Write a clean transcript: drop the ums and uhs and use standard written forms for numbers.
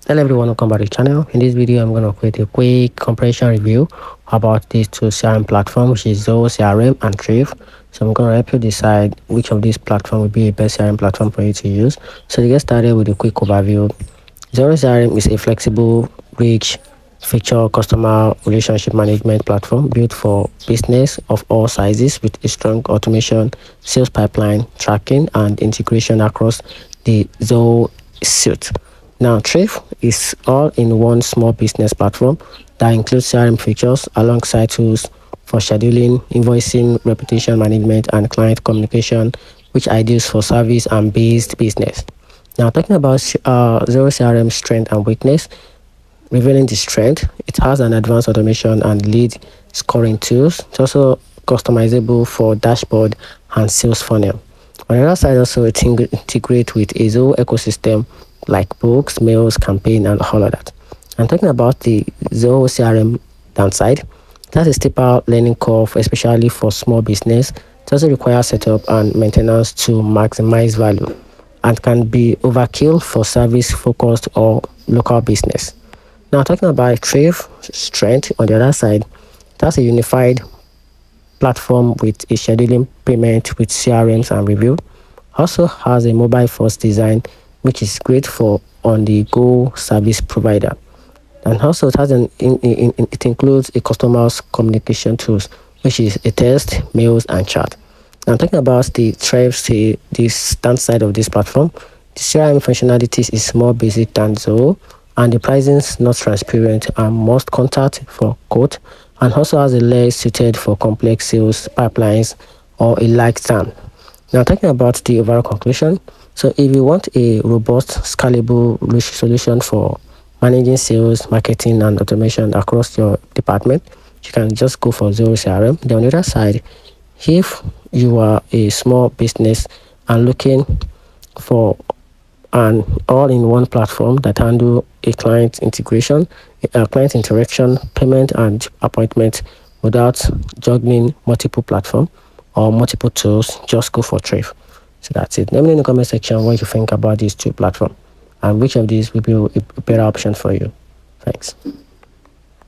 Hello everyone, welcome back to the channel. In this video, I'm going to create a quick comparison review about these two CRM platforms, which is Zoho CRM and Thryv. So I'm going to help you decide which of these platforms will be a best CRM platform for you to use. So to get started with a quick overview, Zoho CRM is a flexible, rich, feature customer relationship management platform built for business of all sizes with a strong automation, sales pipeline, tracking, and integration across the Zoho suite. Now, Thryv is all-in-one small business platform that includes CRM features alongside tools for scheduling, invoicing, reputation management, and client communication, which ideas for service and based business. Now, talking about Zoho CRM strength and weakness, revealing the strength, it has an advanced automation and lead scoring tools. It's also customizable for dashboard and sales funnel. On the other side, also it integrates with a Zoho ecosystem like books, mails, campaign, and all of that. I'm talking about the Zoho CRM downside. That's a steeper learning curve, especially for small business. It also requires setup and maintenance to maximize value and can be overkill for service-focused or local business. Now, talking about Thryv strength, on the other side, that's a unified platform with a scheduling payment with CRMs and review. Also has a mobile first design, which is great for on-the-go service provider. And also it has it includes a customer's communication tools, which is a text, mails, and chat. Now talking about the Thryv, the downside of this platform, the CRM functionalities is more basic than Zoho, and the pricing is not transparent and must contact for quote, and also has a less suited for complex sales pipelines or a like time. Now talking about the overall conclusion, so if you want a robust, scalable solution for managing sales, marketing, and automation across your department, you can just go for Zoho CRM. Then on the other side, if you are a small business and looking for an all-in-one platform that handle a client integration, a client interaction, payment, and appointment without juggling multiple platforms or multiple tools, just go for Thryv. So that's it. Let me know in the comment section what you think about these two platforms and which of these will be a better option for you. Thanks.